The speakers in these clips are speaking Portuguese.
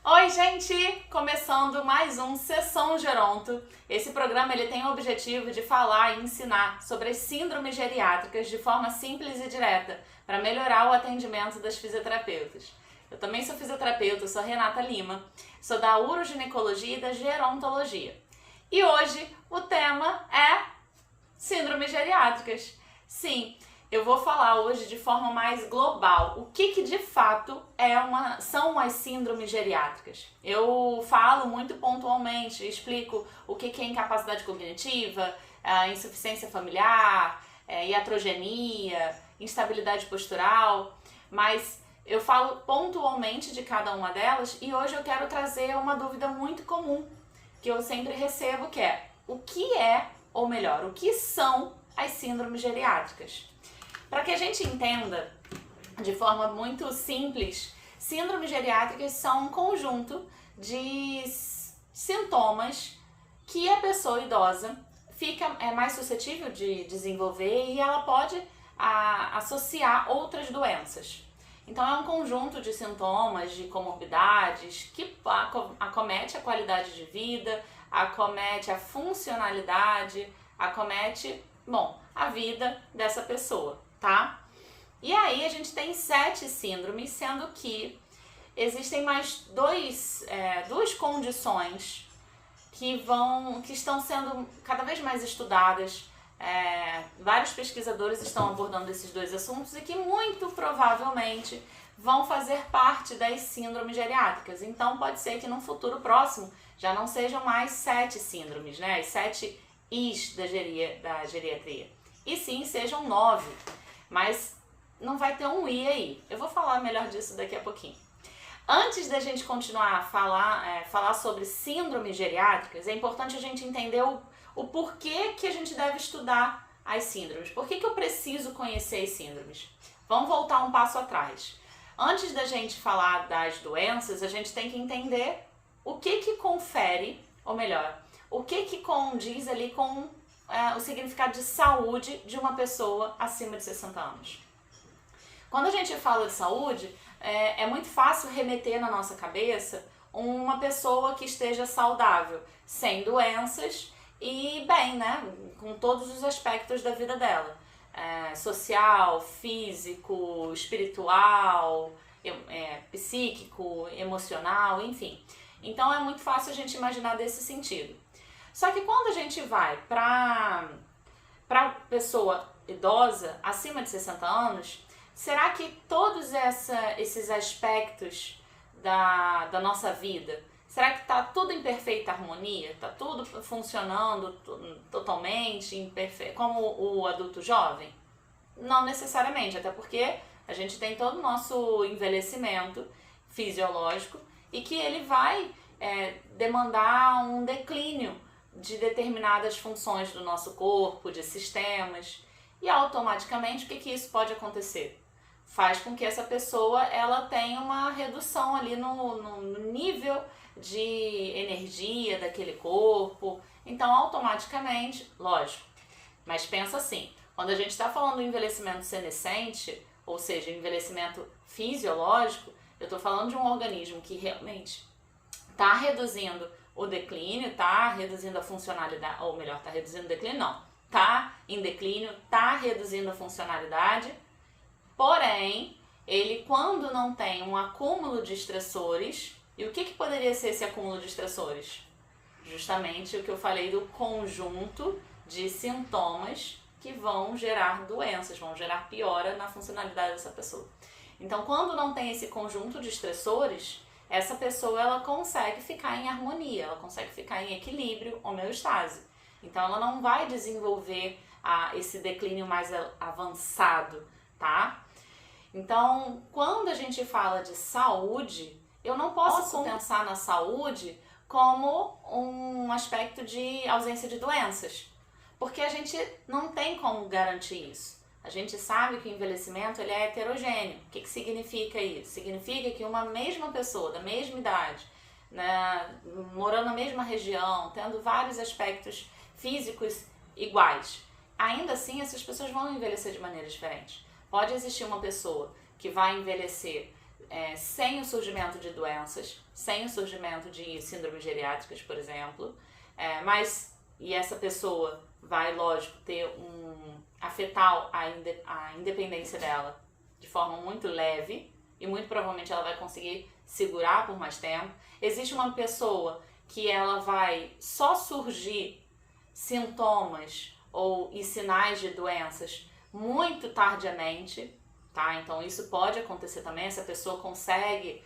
Oi, gente! Começando mais um Sessão Geronto. Esse programa ele tem o objetivo de falar e ensinar sobre as síndromes geriátricas de forma simples e direta, para melhorar o atendimento das fisioterapeutas. Eu também sou fisioterapeuta, sou Renata Lima, sou da uroginecologia e da gerontologia. E hoje o tema é síndromes geriátricas. Sim, eu vou falar hoje de forma mais global o que de fato são as síndromes geriátricas. Eu falo muito pontualmente, explico o que é incapacidade cognitiva, insuficiência familiar, iatrogenia, instabilidade postural, mas eu falo pontualmente de cada uma delas e hoje eu quero trazer uma dúvida muito comum que eu sempre recebo, que é o que é, ou melhor, o que são as síndromes geriátricas? Para que a gente entenda de forma muito simples, síndromes geriátricas são um conjunto de sintomas que a pessoa idosa é mais suscetível de desenvolver e ela pode associar outras doenças. Então é um conjunto de sintomas, de comorbidades que acomete a qualidade de vida, acomete a funcionalidade, acomete, a vida dessa pessoa, tá? E aí a gente tem 7 síndromes, sendo que existem mais duas condições que estão sendo cada vez mais estudadas. Vários pesquisadores estão abordando esses dois assuntos e que muito provavelmente vão fazer parte das síndromes geriátricas. Então pode ser que num futuro próximo já não sejam mais 7 síndromes, né? As 7 Is da geriatria. E sim, sejam 9. Mas não vai ter um I aí. Eu vou falar melhor disso daqui a pouquinho. Antes da gente continuar a falar sobre síndromes geriátricas, é importante a gente entender o porquê que a gente deve estudar as síndromes. Por que eu preciso conhecer as síndromes? Vamos voltar um passo atrás. Antes da gente falar das doenças, a gente tem que entender o que confere, ou melhor, o que condiz ali com o significado de saúde de uma pessoa acima de 60 anos. Quando a gente fala de saúde, é muito fácil remeter na nossa cabeça uma pessoa que esteja saudável, sem doenças e bem, né, com todos os aspectos da vida dela. Social, físico, espiritual, psíquico, emocional, enfim. Então é muito fácil a gente imaginar desse sentido. Só que quando a gente vai para pessoa idosa, acima de 60 anos, será que todos esses aspectos da nossa vida, será que está tudo em perfeita harmonia? Está tudo funcionando totalmente, como o adulto jovem? Não necessariamente, até porque a gente tem todo o nosso envelhecimento fisiológico e que ele vai demandar um declínio de determinadas funções do nosso corpo, de sistemas, e automaticamente o que isso pode acontecer? Faz com que essa pessoa ela tenha uma redução ali no nível de energia daquele corpo, então automaticamente, lógico, mas pensa assim, quando a gente está falando do envelhecimento senescente, ou seja, envelhecimento fisiológico, eu estou falando de um organismo que realmente está reduzindo o declínio, está reduzindo a funcionalidade, ou melhor, está reduzindo o declínio, não, está em declínio, está reduzindo a funcionalidade, porém, ele quando não tem um acúmulo de estressores, e o que poderia ser esse acúmulo de estressores? Justamente o que eu falei do conjunto de sintomas que vão gerar doenças, vão gerar piora na funcionalidade dessa pessoa. Então, quando não tem esse conjunto de estressores, essa pessoa ela consegue ficar em harmonia, ela consegue ficar em equilíbrio, homeostase. Então ela não vai desenvolver esse declínio mais avançado, tá? Então, quando a gente fala de saúde, eu não posso pensar na saúde como um aspecto de ausência de doenças, porque a gente não tem como garantir isso. A gente sabe que o envelhecimento ele é heterogêneo. O que significa isso? Significa que uma mesma pessoa, da mesma idade, né, morando na mesma região, tendo vários aspectos físicos iguais, ainda assim essas pessoas vão envelhecer de maneira diferente. Pode existir uma pessoa que vai envelhecer sem o surgimento de doenças, sem o surgimento de síndromes geriátricas, por exemplo, e essa pessoa vai, lógico, afetar a independência dela de forma muito leve e muito provavelmente ela vai conseguir segurar por mais tempo. Existe uma pessoa que ela vai só surgir sintomas e sinais de doenças muito tardiamente, tá? Então isso pode acontecer também, essa pessoa consegue...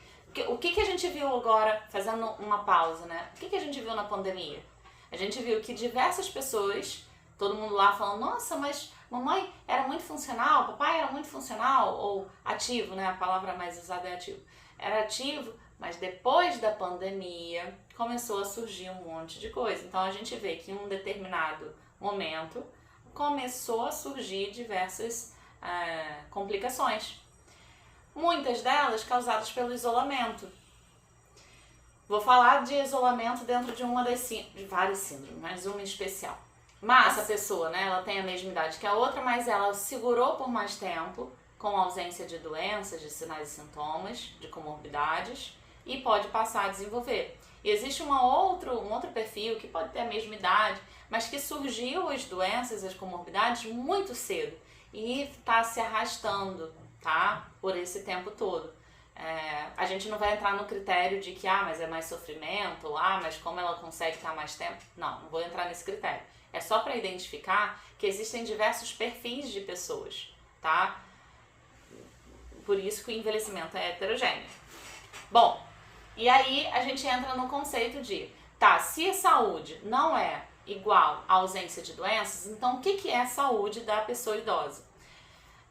O que a gente viu agora, fazendo uma pausa, né? O que a gente viu na pandemia? A gente viu que diversas pessoas, todo mundo lá falando, nossa, mas mamãe era muito funcional, papai era muito funcional, ou ativo, né? A palavra mais usada é ativo. Era ativo, mas depois da pandemia começou a surgir um monte de coisa. Então a gente vê que em um determinado momento começou a surgir diversas complicações. Muitas delas causadas pelo isolamento. Vou falar de isolamento dentro de de várias síndromes, mas uma em especial. Mas essa pessoa, né, ela tem a mesma idade que a outra, mas ela segurou por mais tempo, com ausência de doenças, de sinais e sintomas, de comorbidades, e pode passar a desenvolver. E existe um outro perfil que pode ter a mesma idade, mas que surgiu as doenças, as comorbidades muito cedo e está se arrastando, tá? Por esse tempo todo. A gente não vai entrar no critério de que, mas é mais sofrimento, mas como ela consegue estar mais tempo. Não vou entrar nesse critério. É só para identificar que existem diversos perfis de pessoas, tá? Por isso que o envelhecimento é heterogêneo. Bom, e aí a gente entra no conceito de, se a saúde não é igual à ausência de doenças, então o que é a saúde da pessoa idosa?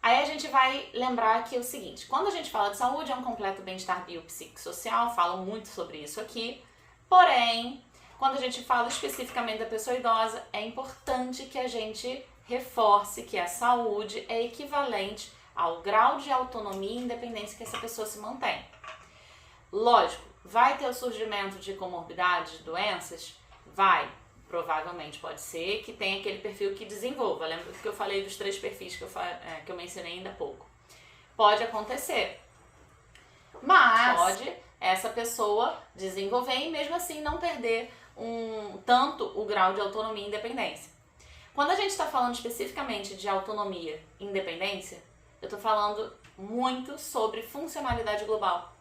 Aí a gente vai lembrar que é o seguinte, quando a gente fala de saúde, é um completo bem-estar biopsicossocial, falo muito sobre isso aqui, porém, quando a gente fala especificamente da pessoa idosa, é importante que a gente reforce que a saúde é equivalente ao grau de autonomia e independência que essa pessoa se mantém. Lógico, vai ter o surgimento de comorbidades, de doenças? Vai. Provavelmente pode ser que tenha aquele perfil que desenvolva. Lembra que eu falei dos 3 perfis que eu mencionei ainda há pouco. Pode acontecer. Mas pode essa pessoa desenvolver e mesmo assim não perder tanto o grau de autonomia e independência. Quando a gente está falando especificamente de autonomia e independência, eu estou falando muito sobre funcionalidade global.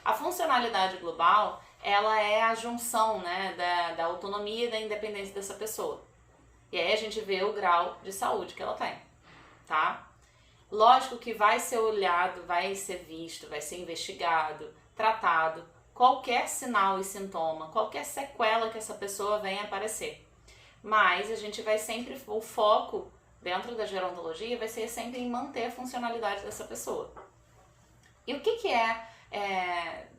A funcionalidade global, ela é a junção, né, da autonomia e da independência dessa pessoa. E aí a gente vê o grau de saúde que ela tem, tá? Lógico que vai ser olhado, vai ser visto, vai ser investigado, tratado, qualquer sinal e sintoma, qualquer sequela que essa pessoa venha aparecer. Mas a gente vai sempre, o foco dentro da gerontologia vai ser sempre em manter a funcionalidade dessa pessoa. E o que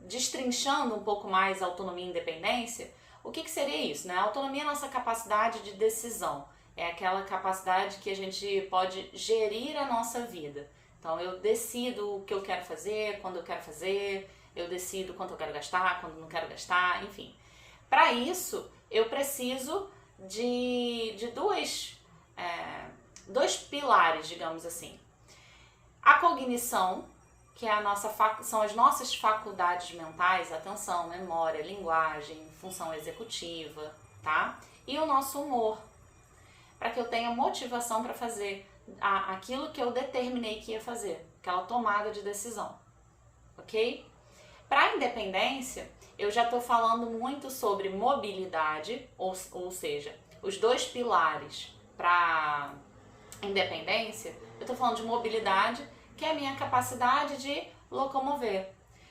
destrinchando um pouco mais a autonomia e independência, o que seria isso, né? A autonomia é a nossa capacidade de decisão, é aquela capacidade que a gente pode gerir a nossa vida. Então eu decido o que eu quero fazer, quando eu quero fazer, eu decido quanto eu quero gastar, quando não quero gastar, enfim. Para isso, eu preciso de dois pilares, digamos assim. A cognição, que é são as nossas faculdades mentais, atenção, memória, linguagem, função executiva, tá? E o nosso humor, para que eu tenha motivação para fazer aquilo que eu determinei que ia fazer, aquela tomada de decisão, ok? Para a independência, eu já estou falando muito sobre mobilidade, ou seja, os 2 pilares para independência, eu estou falando de mobilidade, que é a minha capacidade de locomover.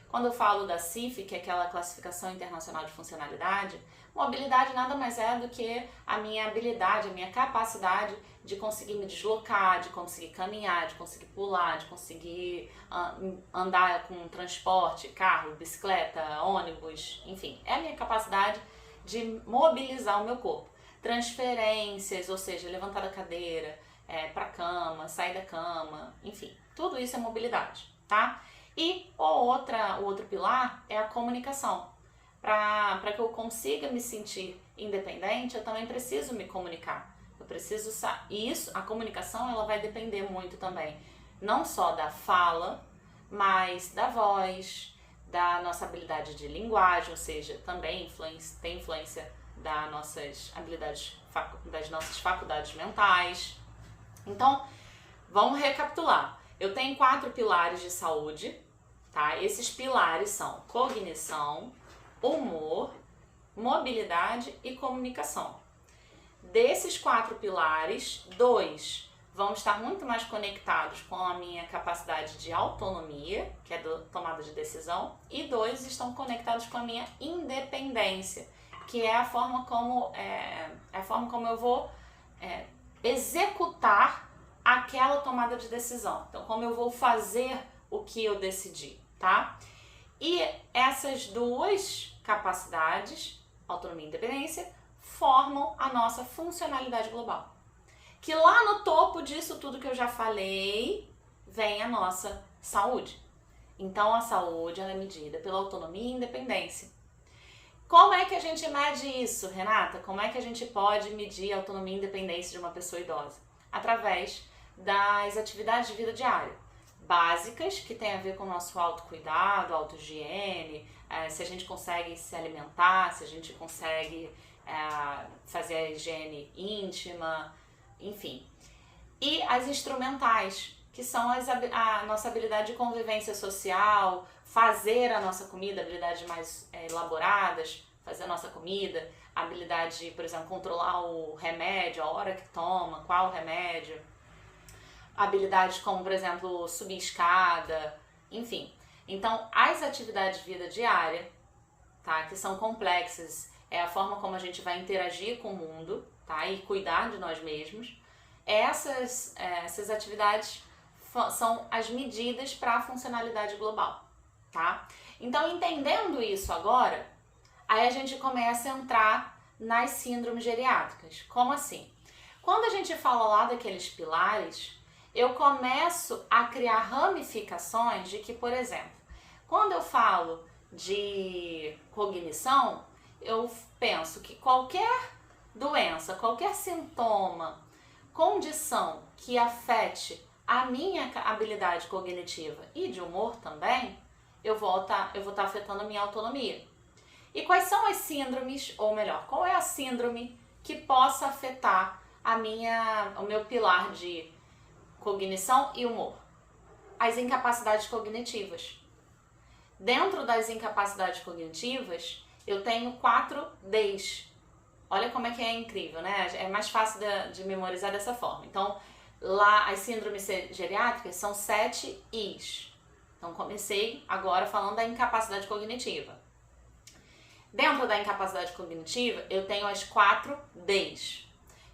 Quando eu falo da CIF, que é aquela classificação internacional de funcionalidade, mobilidade nada mais é do que a minha habilidade, a minha capacidade de conseguir me deslocar, de conseguir caminhar, de conseguir pular, de conseguir andar com transporte, carro, bicicleta, ônibus, enfim. É a minha capacidade de mobilizar o meu corpo. Transferências, ou seja, levantar da cadeira, para a cama, sair da cama, enfim. Tudo isso é mobilidade, tá? E o outro pilar é a comunicação. Para que eu consiga me sentir independente, eu também preciso me comunicar. Eu preciso a comunicação ela vai depender muito também, não só da fala, mas da voz, da nossa habilidade de linguagem, ou seja, também tem influência das nossas faculdades mentais. Então, vamos recapitular. Eu tenho 4 pilares de saúde, tá? Esses pilares são cognição, humor, mobilidade e comunicação. Desses 4 pilares, 2 vão estar muito mais conectados com a minha capacidade de autonomia, que é a tomada de decisão, e 2 estão conectados com a minha independência, que é a forma como eu vou executar aquela tomada de decisão. Então, como eu vou fazer o que eu decidi, tá? E essas 2 capacidades, autonomia e independência, formam a nossa funcionalidade global. Que lá no topo disso tudo que eu já falei, vem a nossa saúde. Então, a saúde ela é medida pela autonomia e independência. Como é que a gente mede isso, Renata? Como é que a gente pode medir a autonomia e independência de uma pessoa idosa? Através das atividades de vida diária. Básicas, que tem a ver com o nosso autocuidado, autohigiene, se a gente consegue se alimentar, se a gente consegue fazer a higiene íntima, enfim. E as instrumentais, que são a nossa habilidade de convivência social, fazer a nossa comida, habilidades mais elaboradas, fazer a nossa comida, habilidade de, por exemplo, controlar o remédio, a hora que toma, qual remédio, habilidades como, por exemplo, subir escada, enfim. Então, as atividades de vida diária, tá, que são complexas, é a forma como a gente vai interagir com o mundo, tá, e cuidar de nós mesmos. Essas atividades são as medidas para a funcionalidade global, tá? Então, entendendo isso agora, aí a gente começa a entrar nas síndromes geriátricas. Como assim? Quando a gente fala lá daqueles pilares, eu começo a criar ramificações de que, por exemplo, quando eu falo de cognição, eu penso que qualquer doença, qualquer sintoma, condição que afete a minha habilidade cognitiva e de humor também, eu vou estar afetando a minha autonomia. E quais são as síndromes, ou melhor, qual é a síndrome que possa afetar o meu pilar de cognição e humor? As incapacidades cognitivas. Dentro das incapacidades cognitivas, eu tenho 4 Ds. Olha como é que é incrível, né? É mais fácil de memorizar dessa forma. Então, lá as síndromes geriátricas são 7 Is. Então, comecei agora falando da incapacidade cognitiva. Dentro da incapacidade cognitiva, eu tenho as 4 Ds.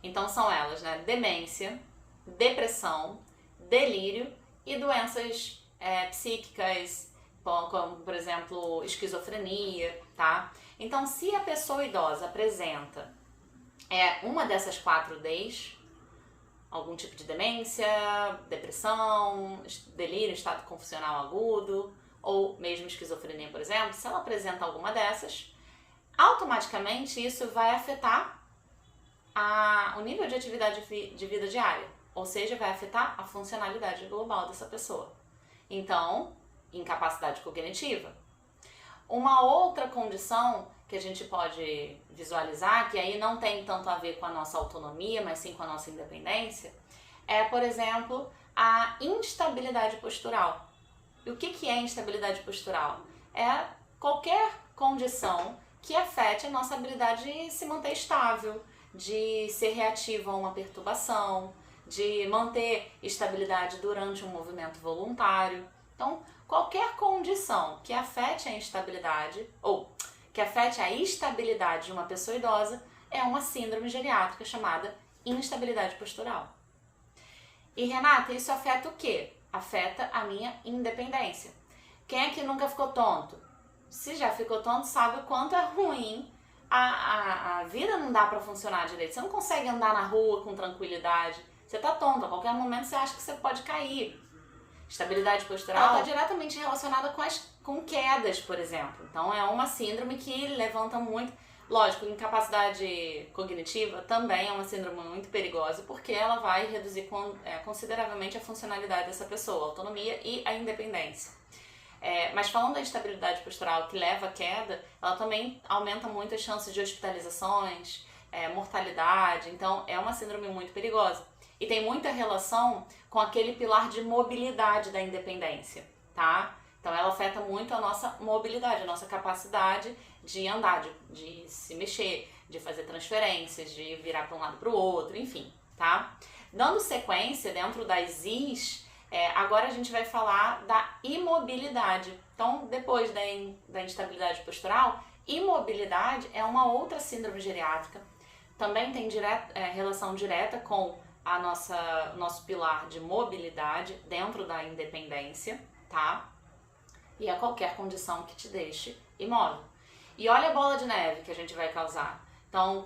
Então, são elas, né? Demência, depressão, delírio e doenças psíquicas, como, por exemplo, esquizofrenia, tá? Então, se a pessoa idosa apresenta uma dessas 4 Ds, algum tipo de demência, depressão, delírio, estado confusional agudo, ou mesmo esquizofrenia, por exemplo, se ela apresenta alguma dessas, automaticamente isso vai afetar o nível de atividade de vida diária, ou seja, vai afetar a funcionalidade global dessa pessoa. Então, incapacidade cognitiva. Uma outra condição que a gente pode visualizar, que aí não tem tanto a ver com a nossa autonomia, mas sim com a nossa independência, é, por exemplo, a instabilidade postural. E o que é instabilidade postural? É qualquer condição que afete a nossa habilidade de se manter estável, de ser reativo a uma perturbação, de manter estabilidade durante um movimento voluntário. Então, qualquer condição que afete a instabilidade ou que afete a estabilidade de uma pessoa idosa é uma síndrome geriátrica chamada instabilidade postural. E Renata, isso afeta o quê? Afeta a minha independência. Quem aqui nunca ficou tonto? Se já ficou tonto, sabe o quanto é ruim. A vida não dá para funcionar direito. Você não consegue andar na rua com tranquilidade. Você tá tonto, a qualquer momento você acha que você pode cair. Estabilidade postural está diretamente relacionada com quedas, por exemplo. Então é uma síndrome que levanta muito Lógico, incapacidade cognitiva também é uma síndrome muito perigosa porque ela vai reduzir consideravelmente a funcionalidade dessa pessoa, a autonomia e a independência. Mas falando da instabilidade postural que leva à queda, ela também aumenta muito as chances de hospitalizações, mortalidade, então é uma síndrome muito perigosa. E tem muita relação com aquele pilar de mobilidade da independência, tá? Então ela afeta muito a nossa mobilidade, a nossa capacidade de andar, de se mexer, de fazer transferências, de virar para um lado para o outro, enfim, tá? Dando sequência dentro das Is, agora a gente vai falar da imobilidade. Então, depois da instabilidade postural, imobilidade é uma outra síndrome geriátrica. Também tem relação direta com nosso pilar de mobilidade dentro da independência, tá? E é qualquer condição que te deixe imóvel. E olha a bola de neve que a gente vai causar. Então,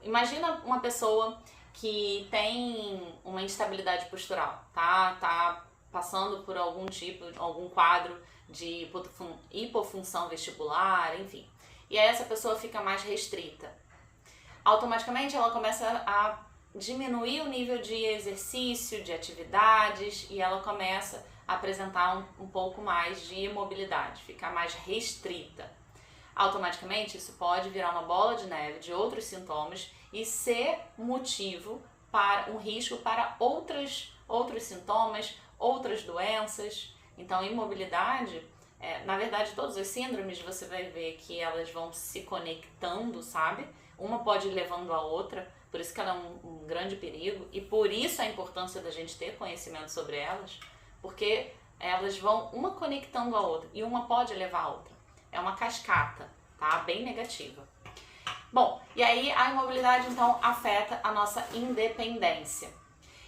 imagina uma pessoa que tem uma instabilidade postural, tá passando por algum quadro de hipofunção vestibular, enfim. E aí essa pessoa fica mais restrita. Automaticamente ela começa a diminuir o nível de exercício, de atividades, e ela começa a apresentar um pouco mais de imobilidade, ficar mais restrita. Automaticamente isso pode virar uma bola de neve de outros sintomas e ser motivo para um risco para outros sintomas, outras doenças. Então, imobilidade, na verdade, todas as síndromes você vai ver que elas vão se conectando, sabe? Uma pode ir levando a outra, por isso que ela é um grande perigo e por isso a importância da gente ter conhecimento sobre elas, porque elas vão uma conectando a outra e uma pode levar a outra. É uma cascata, tá? Bem negativa. Bom, e aí a imobilidade então afeta a nossa independência.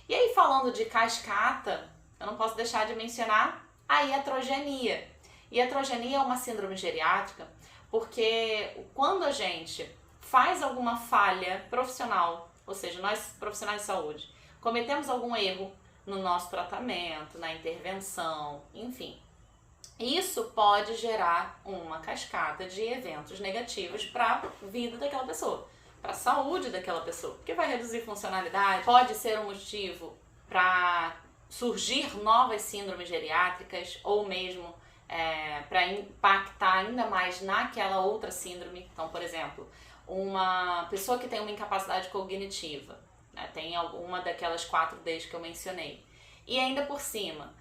E aí falando de cascata, eu não posso deixar de mencionar a iatrogenia. Iatrogenia é uma síndrome geriátrica porque quando a gente faz alguma falha profissional, ou seja, nós profissionais de saúde, cometemos algum erro no nosso tratamento, na intervenção, enfim, isso pode gerar uma cascata de eventos negativos para a vida daquela pessoa, para a saúde daquela pessoa, porque vai reduzir funcionalidade, pode ser um motivo para surgir novas síndromes geriátricas ou mesmo para impactar ainda mais naquela outra síndrome. Então, por exemplo, uma pessoa que tem uma incapacidade cognitiva, né, tem alguma daquelas 4 Ds que eu mencionei, e ainda por cima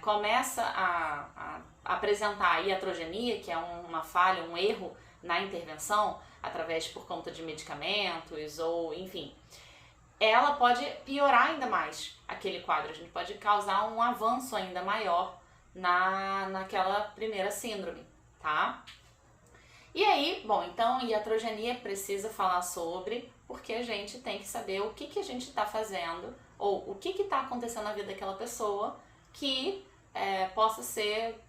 começa a apresentar a iatrogenia, que é uma falha, um erro na intervenção, por conta de medicamentos ou enfim, ela pode piorar ainda mais aquele quadro, a gente pode causar um avanço ainda maior naquela primeira síndrome, tá? E aí, bom, então iatrogenia precisa falar sobre, porque a gente tem que saber o que a gente está fazendo ou o que está acontecendo na vida daquela pessoa que possa ser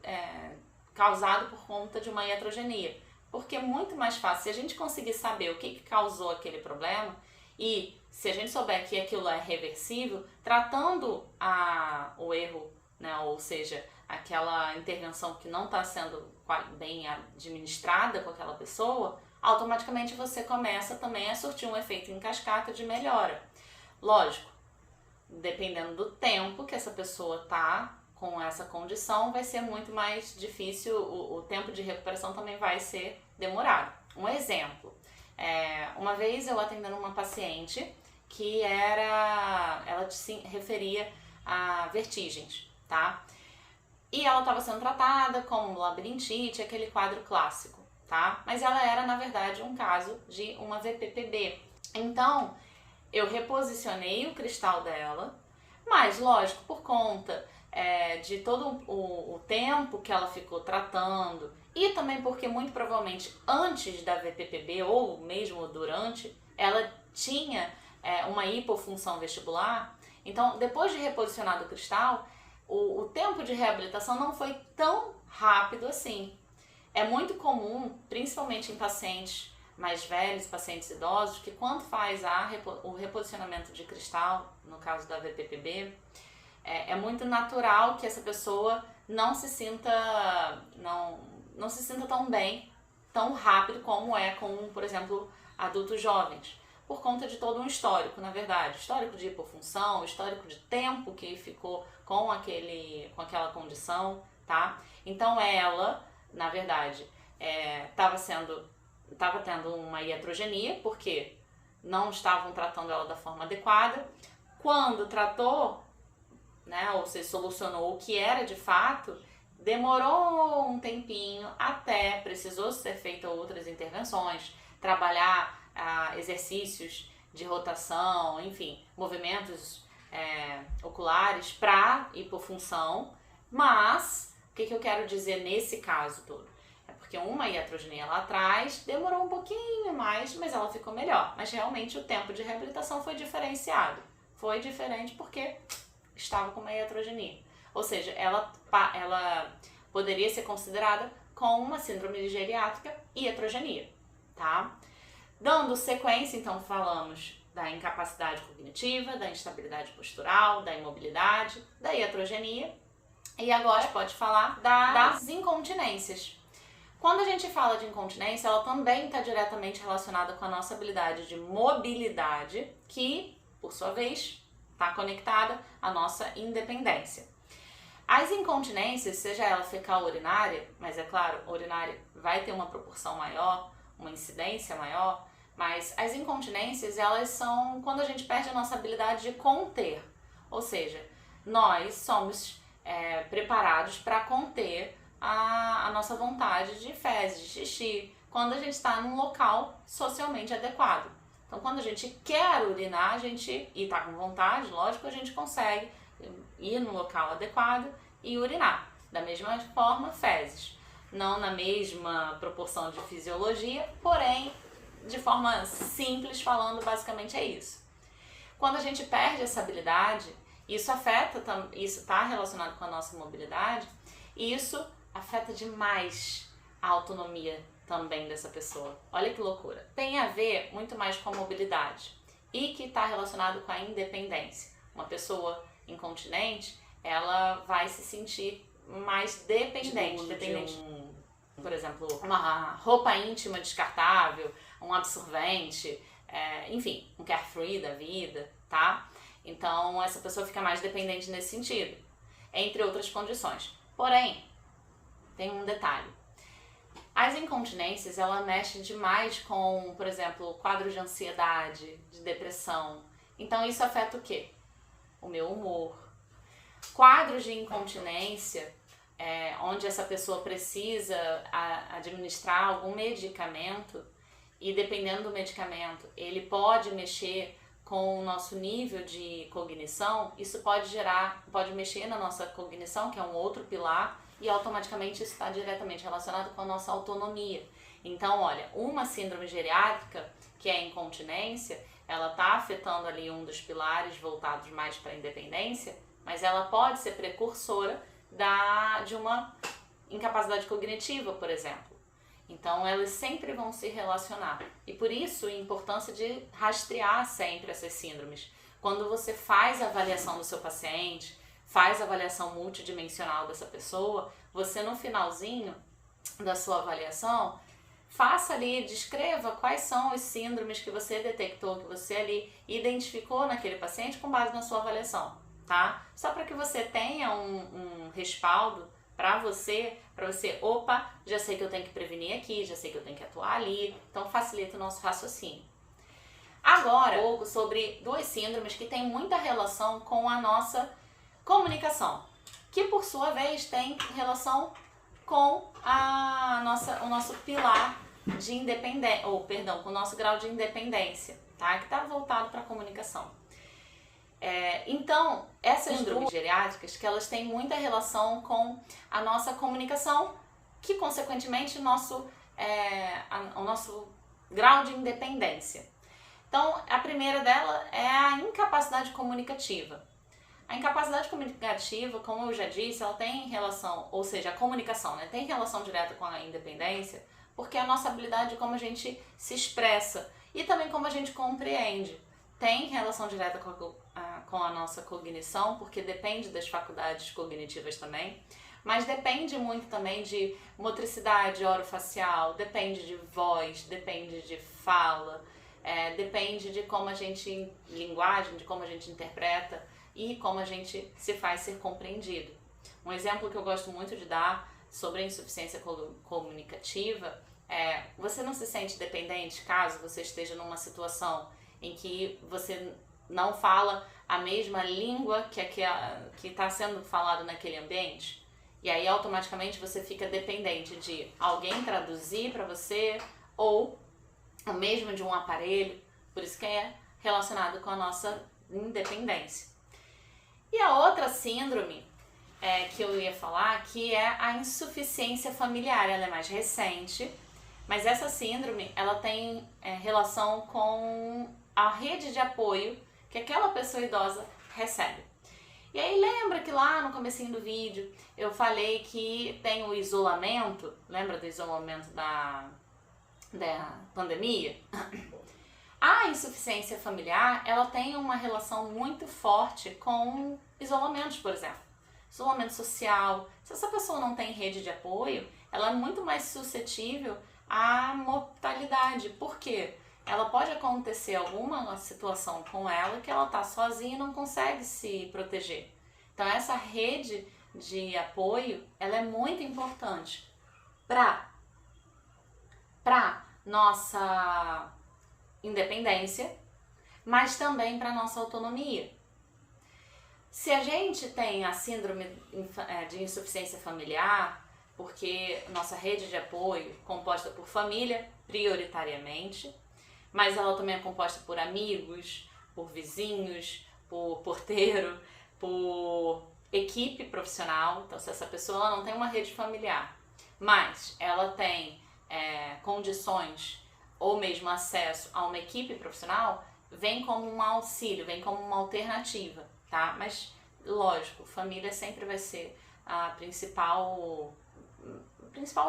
causado por conta de uma iatrogenia. Porque é muito mais fácil, se a gente conseguir saber o que causou aquele problema e se a gente souber que aquilo é reversível, tratando o erro, né, ou seja, aquela intervenção que não está sendo bem administrada com aquela pessoa, automaticamente você começa também a surtir um efeito em cascata de melhora. Lógico, dependendo do tempo que essa pessoa está com essa condição, vai ser muito mais difícil, o tempo de recuperação também vai ser demorado. Um exemplo, uma vez eu atendendo uma paciente que ela se referia a vertigens, tá? E ela estava sendo tratada como labirintite, aquele quadro clássico, tá? Mas ela era, na verdade, um caso de uma VPPB. Então, eu reposicionei o cristal dela, mas, lógico, por conta de todo o tempo que ela ficou tratando e também porque, muito provavelmente, antes da VPPB ou mesmo durante, ela tinha uma hipofunção vestibular. Então, depois de reposicionado o cristal, o tempo de reabilitação não foi tão rápido assim. É muito comum, principalmente em pacientes mais velhos, pacientes idosos, que quando faz o reposicionamento de cristal, no caso da VPPB, é muito natural que essa pessoa não se sinta tão bem tão rápido como é com, por exemplo, adultos jovens, por conta de todo um histórico, na verdade, histórico de hipofunção, histórico de tempo que ficou com aquela condição, tá? Então ela, na verdade, estava tendo uma iatrogenia, porque não estavam tratando ela da forma adequada. Quando tratou, né, ou seja, solucionou o que era de fato, demorou um tempinho, até precisou ser feitas outras intervenções, trabalhar exercícios de rotação, enfim, movimentos oculares para hipofunção. Mas o que eu quero dizer nesse caso todo? É porque uma iatrogenia lá atrás demorou um pouquinho mais, mas ela ficou melhor. Mas realmente o tempo de reabilitação foi diferenciado. Foi diferente porque estava com uma iatrogenia. Ou seja, ela poderia ser considerada com uma síndrome geriátrica e iatrogenia, tá? Dando sequência, então, falamos da incapacidade cognitiva, da instabilidade postural, da imobilidade, da iatrogenia. E agora a gente pode falar das incontinências. Quando a gente fala de incontinência, ela também está diretamente relacionada com a nossa habilidade de mobilidade, que, por sua vez, está conectada à nossa independência. As incontinências, seja ela fecal ou urinária, mas é claro, a urinária vai ter uma proporção maior, uma incidência maior, mas as incontinências, elas são quando a gente perde a nossa habilidade de conter. Ou seja, nós somos preparados para conter a nossa vontade de fezes, de xixi, quando a gente está num local socialmente adequado. Então, quando a gente quer urinar, e está com vontade, lógico, a gente consegue ir no local adequado e urinar. Da mesma forma, fezes. Não na mesma proporção de fisiologia, porém, de forma simples falando, basicamente é isso. Quando a gente perde essa habilidade, isso está relacionado com a nossa mobilidade, e isso afeta demais a autonomia também dessa pessoa. Olha que loucura. Tem a ver muito mais com a mobilidade e que está relacionado com a independência. Uma pessoa incontinente, ela vai se sentir mais dependente, por exemplo, uma roupa íntima descartável, um absorvente, enfim, um carefree da vida, tá? Então, essa pessoa fica mais dependente nesse sentido, entre outras condições. Porém, tem um detalhe. As incontinências, ela mexe demais com, por exemplo, quadros de ansiedade, de depressão. Então, isso afeta o quê? O meu humor. Quadros de incontinência, onde essa pessoa precisa administrar algum medicamento, e dependendo do medicamento, ele pode mexer com o nosso nível de cognição, isso pode mexer na nossa cognição, que é um outro pilar, e automaticamente isso está diretamente relacionado com a nossa autonomia. Então, olha, uma síndrome geriátrica, que é a incontinência, ela está afetando ali um dos pilares voltados mais para a independência, mas ela pode ser precursora de uma incapacidade cognitiva, por exemplo. Então, elas sempre vão se relacionar. E por isso, a importância de rastrear sempre essas síndromes. Quando você faz a avaliação do seu paciente, faz a avaliação multidimensional dessa pessoa, você no finalzinho da sua avaliação, faça ali, descreva quais são os síndromes que você detectou, que você ali identificou naquele paciente com base na sua avaliação, tá? Só para que você tenha um respaldo para você, opa, já sei que eu tenho que prevenir aqui, já sei que eu tenho que atuar ali, então facilita o nosso raciocínio. Agora, um pouco sobre duas síndromes que têm muita relação com a nossa comunicação, que por sua vez tem relação com o nosso pilar de independência, com o nosso grau de independência, tá? Que está voltado para a comunicação. Então, essas síndromes geriátricas, que elas têm muita relação com a nossa comunicação, que consequentemente o nosso grau de independência. Então, a primeira dela é a incapacidade comunicativa. A incapacidade comunicativa, como eu já disse, ela tem relação, ou seja, a comunicação, né, tem relação direta com a independência, porque é a nossa habilidade de como a gente se expressa e também como a gente compreende. Tem relação direta com a nossa cognição, porque depende das faculdades cognitivas também, mas depende muito também de motricidade orofacial, depende de voz, depende de fala, depende de como a gente, linguagem, de como a gente interpreta e como a gente se faz ser compreendido. Um exemplo que eu gosto muito de dar sobre a insuficiência comunicativa é: você não se sente dependente caso você esteja numa situação em que você não fala a mesma língua que está sendo falado naquele ambiente? E aí automaticamente você fica dependente de alguém traduzir para você ou mesmo de um aparelho, por isso que é relacionado com a nossa independência. E a outra síndrome que eu ia falar, que é a insuficiência familiar. Ela é mais recente, mas essa síndrome ela tem relação com a rede de apoio que aquela pessoa idosa recebe. E aí lembra que lá no comecinho do vídeo eu falei que tem o isolamento, lembra do isolamento da pandemia? A insuficiência familiar, ela tem uma relação muito forte com isolamentos, por exemplo. Isolamento social. Se essa pessoa não tem rede de apoio, ela é muito mais suscetível à mortalidade. Por quê? Ela pode acontecer alguma situação com ela que ela está sozinha e não consegue se proteger. Então essa rede de apoio, ela é muito importante para nossa independência, mas também para nossa autonomia. Se a gente tem a síndrome de insuficiência familiar, porque nossa rede de apoio é composta por família, prioritariamente, mas ela também é composta por amigos, por vizinhos, por porteiro, por equipe profissional. Então, se essa pessoa ela não tem uma rede familiar, mas ela tem condições ou mesmo acesso a uma equipe profissional, vem como um auxílio, vem como uma alternativa, tá? Mas, lógico, família sempre vai ser a principal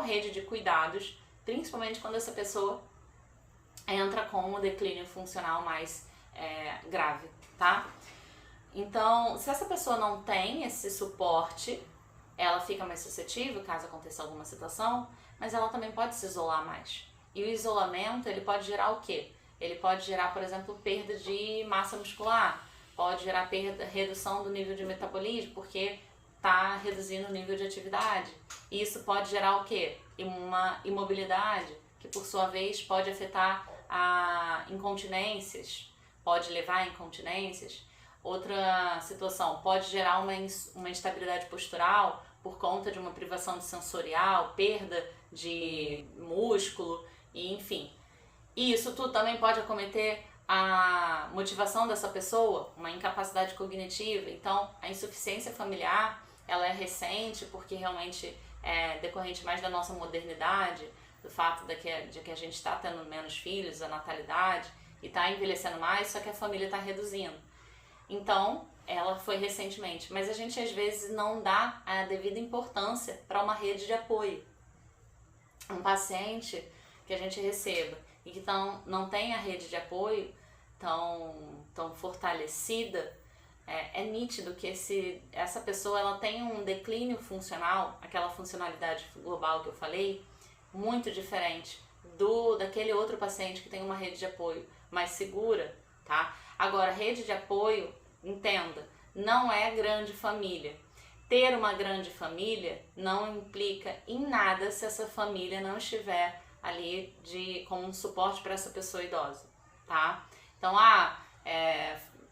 rede de cuidados, principalmente quando essa pessoa entra com um declínio funcional mais grave, tá? Então, se essa pessoa não tem esse suporte, ela fica mais suscetível caso aconteça alguma situação, mas ela também pode se isolar mais. E o isolamento, ele pode gerar o quê? Ele pode gerar, por exemplo, perda de massa muscular, pode gerar redução do nível de metabolismo, porque está reduzindo o nível de atividade. E isso pode gerar o quê? Uma imobilidade, que por sua vez pode afetar a incontinências, pode levar a incontinências. Outra situação, pode gerar uma instabilidade postural por conta de uma privação sensorial, perda de músculo, e enfim. E isso tudo também pode acometer a motivação dessa pessoa, uma incapacidade cognitiva. Então, a insuficiência familiar, ela é recente porque realmente é decorrente mais da nossa modernidade, do fato de que a gente está tendo menos filhos, a natalidade, e está envelhecendo mais, só que a família está reduzindo. Então, ela foi recentemente, mas a gente às vezes não dá a devida importância para uma rede de apoio. Um paciente que a gente receba e que não tem a rede de apoio tão fortalecida, é nítido que essa pessoa ela tem um declínio funcional, aquela funcionalidade global que eu falei, muito diferente daquele outro paciente que tem uma rede de apoio mais segura, tá? Agora, rede de apoio, entenda, não é grande família. Ter uma grande família não implica em nada se essa família não estiver ali como um suporte para essa pessoa idosa, tá? Então,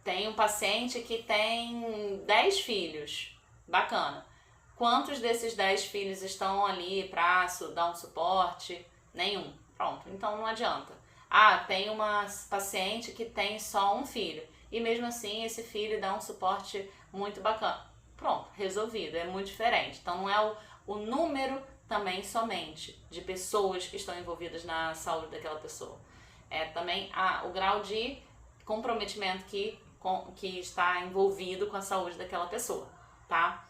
tem um paciente que tem 10 filhos, bacana. Quantos desses 10 filhos estão ali para dar um suporte? Nenhum. Pronto, então não adianta. Tem uma paciente que tem só um filho e mesmo assim esse filho dá um suporte muito bacana. Pronto, resolvido, é muito diferente. Então não é o número também somente de pessoas que estão envolvidas na saúde daquela pessoa. É também o grau de comprometimento que está envolvido com a saúde daquela pessoa, tá?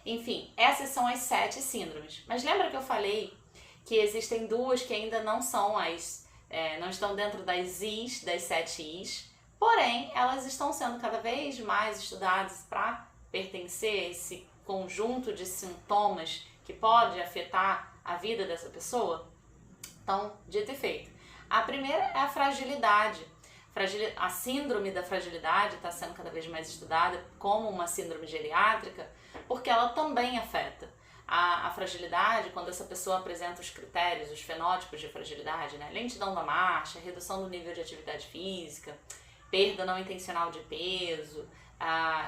Enfim, essas são as 7 síndromes. Mas lembra que eu falei que existem 2 que ainda não são não estão dentro das 7 Is, porém elas estão sendo cada vez mais estudadas para pertencer a esse conjunto de sintomas que pode afetar a vida dessa pessoa? Então, dito e feito. A primeira é a fragilidade. A síndrome da fragilidade está sendo cada vez mais estudada como uma síndrome geriátrica, porque ela também afeta. A fragilidade, quando essa pessoa apresenta os critérios, os fenótipos de fragilidade, né? Lentidão da marcha, redução do nível de atividade física, perda não intencional de peso,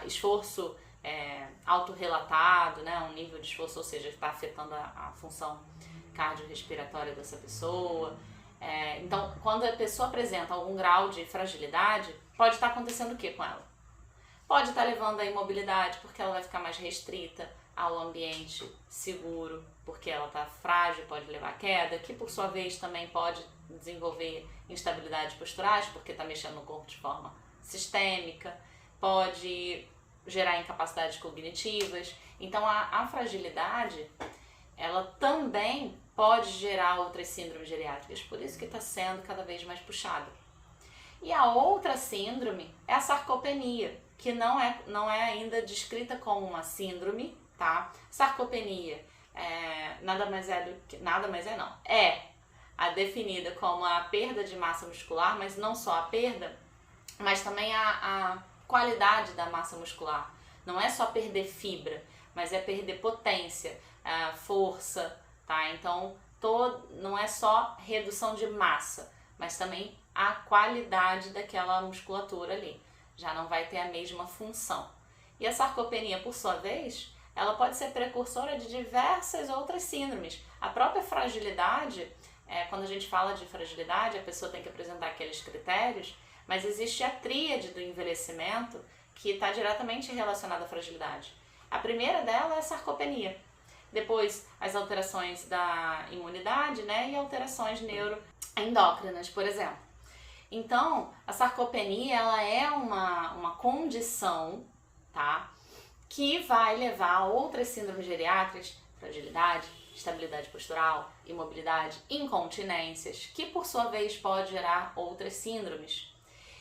esforço autorrelatado, né? Um nível de esforço, ou seja, que está afetando a função cardiorrespiratória dessa pessoa. Então, quando a pessoa apresenta algum grau de fragilidade, pode estar acontecendo o que com ela? Pode estar levando à imobilidade, porque ela vai ficar mais restrita ao ambiente seguro, porque ela está frágil, pode levar a queda, que por sua vez também pode desenvolver instabilidades posturais, porque está mexendo no corpo de forma sistêmica, pode gerar incapacidades cognitivas. Então a fragilidade, ela também pode gerar outras síndromes geriátricas, por isso que está sendo cada vez mais puxada. E a outra síndrome é a sarcopenia, que não é ainda descrita como uma síndrome, tá? Sarcopenia nada mais é a definida como a perda de massa muscular, mas não só a perda, mas também a qualidade da massa muscular. Não é só perder fibra, mas é perder potência, força, tá? Então, não é só redução de massa, mas também a qualidade daquela musculatura ali. Já não vai ter a mesma função. E a sarcopenia, por sua vez, ela pode ser precursora de diversas outras síndromes. A própria fragilidade, quando a gente fala de fragilidade, a pessoa tem que apresentar aqueles critérios, mas existe a tríade do envelhecimento que está diretamente relacionada à fragilidade. A primeira dela é a sarcopenia. Depois, as alterações da imunidade, né, e alterações neuroendócrinas, por exemplo. Então, a sarcopenia, ela é uma condição, tá, que vai levar a outras síndromes geriátricas, fragilidade, estabilidade postural, imobilidade, incontinências, que por sua vez pode gerar outras síndromes.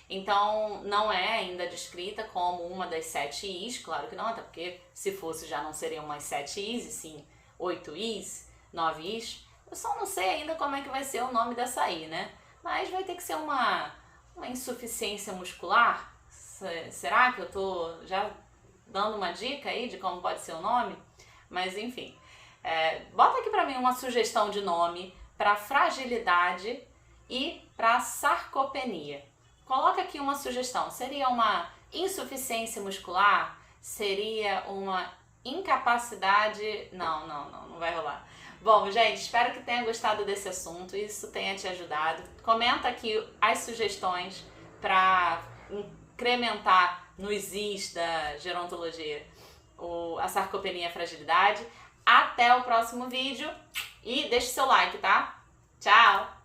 Então, não é ainda descrita como uma das 7 Is, claro que não, até porque se fosse já não seriam mais 7 Is, e sim 8 Is, 9 Is. Eu só não sei ainda como é que vai ser o nome dessa I, né? Mas vai ter que ser uma insuficiência muscular. Será que eu tô já dando uma dica aí de como pode ser o nome? Mas enfim, bota aqui pra mim uma sugestão de nome para fragilidade e para sarcopenia. Coloca aqui uma sugestão. Seria uma insuficiência muscular? Seria uma incapacidade? Não vai rolar. Bom, gente, espero que tenha gostado desse assunto, isso tenha te ajudado. Comenta aqui as sugestões para incrementar nos Is da gerontologia a sarcopenia e a fragilidade. Até o próximo vídeo e deixe seu like, tá? Tchau!